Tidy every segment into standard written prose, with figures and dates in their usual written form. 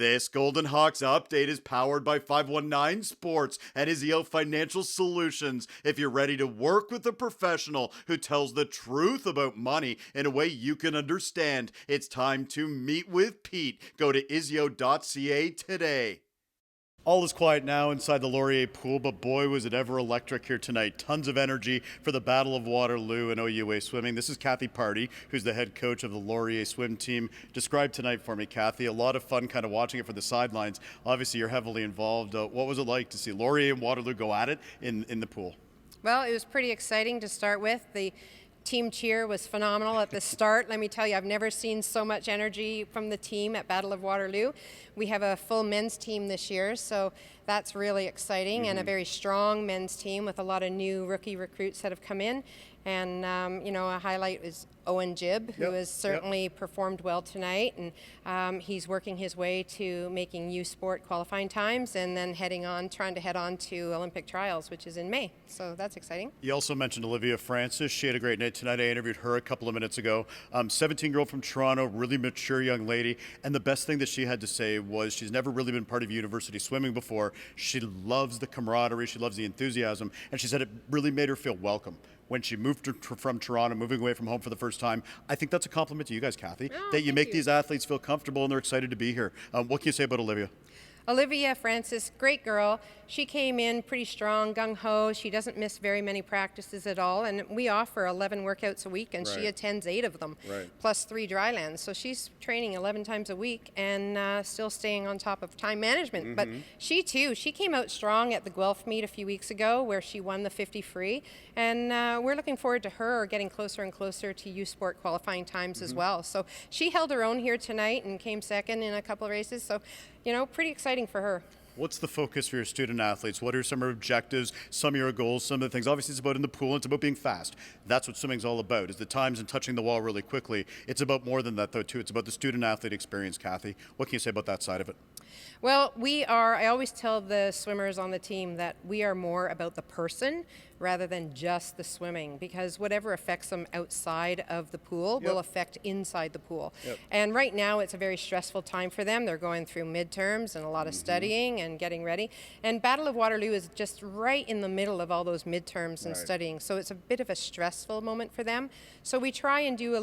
This Golden Hawks update is powered by 519 Sports and Izzio Financial Solutions. If you're ready to work with a professional who tells the truth about money in a way you can understand, it's time to meet with Pete. Go to Izzio.ca today. All is quiet now inside the Laurier pool, but boy, was it ever electric here tonight. Tons of energy for the Battle of Waterloo and OUA Swimming. This is Cathy Pardy, who's the head coach of the Laurier swim team. Describe tonight for me, Cathy. A lot of fun kind of watching it from the sidelines. Obviously, you're heavily involved. What was it like to see Laurier and Waterloo go at it in the pool? Well, it was pretty exciting to start with. The team cheer was phenomenal at the start. Let me tell you, I've never seen so much energy from the team at Battle of Waterloo. We have a full men's team this year, so that's really exciting, and a very strong men's team with a lot of new rookie recruits that have come in. And, a highlight is Owen Jibb, who has certainly performed well tonight, and he's working his way to making U Sport qualifying times and then trying to head on to Olympic trials, which is in May. So that's exciting. You also mentioned Olivia Francis. She had a great night tonight. I interviewed her a couple of minutes ago. 17-year-old from Toronto, really mature young lady. And the best thing that she had to say was she's never really been part of university swimming before. She loves the camaraderie. She loves the enthusiasm. And she said it really made her feel welcome when she moved from Toronto, moving away from home for the first time. I think that's a compliment to you guys, Cathy, that you make these athletes feel comfortable and they're excited to be here. What can you say about Olivia? Olivia Francis, great girl. She came in pretty strong, gung-ho. She doesn't miss very many practices at all. And we offer 11 workouts a week, and she attends 8 of them, plus 3 dry lands. So she's training 11 times a week and still staying on top of time management. But she came out strong at the Guelph meet a few weeks ago where she won the 50 free. And we're looking forward to her getting closer and closer to U Sport qualifying times as well. So she held her own here tonight and came second in a couple of races. So, pretty exciting for her. What's the focus for your student athletes? What are some objectives, some of your goals, some of the things? Obviously, it's about in the pool, it's about being fast. That's what swimming's all about, is the times and touching the wall really quickly. It's about more than that, though, too. It's about the student athlete experience, Cathy. What can you say about that side of it? Well, I always tell the swimmers on the team that we are more about the person rather than just the swimming, because whatever affects them outside of the pool will affect inside the pool. And right now it's a very stressful time for them. They're going through midterms and a lot of studying and getting ready. And Battle of Waterloo is just right in the middle of all those midterms and studying. So it's a bit of a stressful moment for them. So we try and do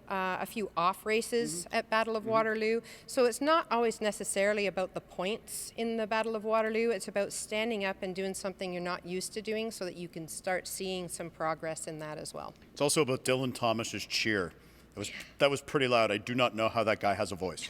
a few off races at Battle of Waterloo. So it's not always necessarily about the points in the Battle of Waterloo. It's about standing up and doing something you're not used to doing so that you can start seeing some progress in that as well. It's also about Dylan Thomas's cheer. That was pretty loud. I do not know how that guy has a voice.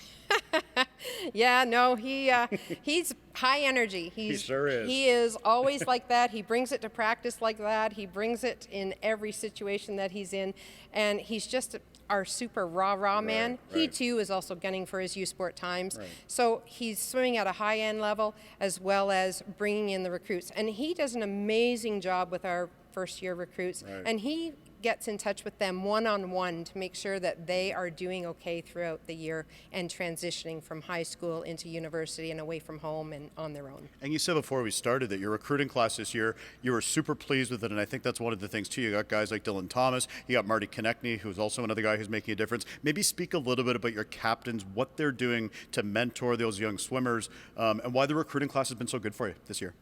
Yeah, no, he's high energy. He sure is. He is always like that. He brings it to practice like that. He brings it in every situation that he's in, and he's just our super rah man. He too is also gunning for his U Sport times. So he's swimming at a high end level as well as bringing in the recruits, and he does an amazing job with our first year recruits, and he gets in touch with them one-on-one to make sure that they are doing okay throughout the year and transitioning from high school into university and away from home and on their own. And you said before we started that your recruiting class this year, you were super pleased with it, and I think that's one of the things too. You got guys like Dylan Thomas, you got Marty Konechny, who's also another guy who's making a difference. Maybe speak a little bit about your captains, what they're doing to mentor those young swimmers, and why the recruiting class has been so good for you this year.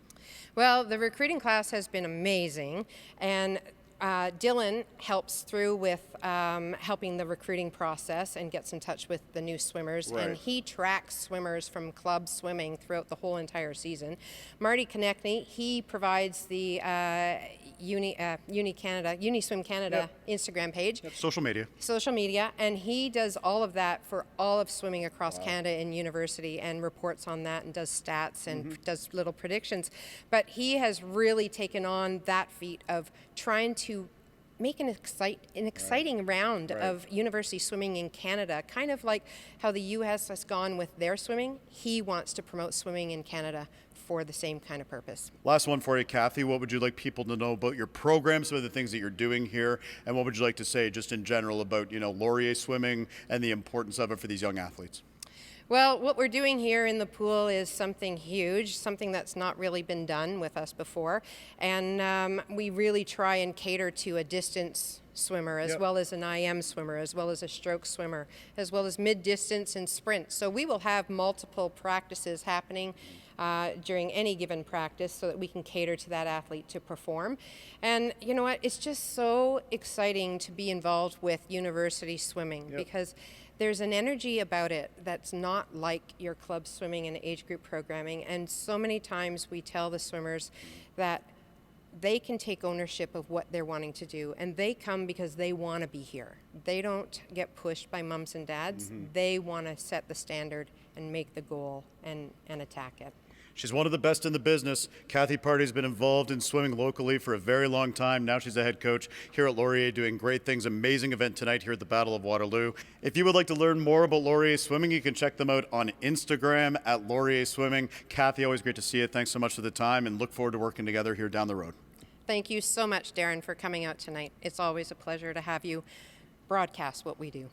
Well, the recruiting class has been amazing, and Dylan helps through with helping the recruiting process and gets in touch with the new swimmers, and he tracks swimmers from club swimming throughout the whole entire season. Marty Konechny, he provides the Uniswim Canada Instagram page. Social media, and he does all of that for all of swimming across Canada and university and reports on that and does stats and does little predictions. But he has really taken on that feat of trying to make an exciting round of university swimming in Canada, kind of like how the U.S. has gone with their swimming. He wants to promote swimming in Canada for the same kind of purpose. Last one for you, Cathy. What would you like people to know about your program, some of the things that you're doing here, and what would you like to say just in general about, Laurier Swimming and the importance of it for these young athletes? Well, what we're doing here in the pool is something huge, something that's not really been done with us before. And we really try and cater to a distance swimmer, as well as an IM swimmer, as well as a stroke swimmer, as well as mid-distance and sprint. So we will have multiple practices happening during any given practice so that we can cater to that athlete to perform. And you know what? It's just so exciting to be involved with university swimming because there's an energy about it that's not like your club swimming and age group programming. And so many times we tell the swimmers that they can take ownership of what they're wanting to do, and they come because they want to be here. They don't get pushed by mums and dads. They want to set the standard and make the goal and attack it. She's one of the best in the business. Cathy Pardy's been involved in swimming locally for a very long time. Now she's a head coach here at Laurier, doing great things. Amazing event tonight here at the Battle of Waterloo. If you would like to learn more about Laurier Swimming, you can check them out on Instagram at Laurier Swimming. Cathy, always great to see you. Thanks so much for the time, and look forward to working together here down the road. Thank you so much, Darren, for coming out tonight. It's always a pleasure to have you broadcast what we do.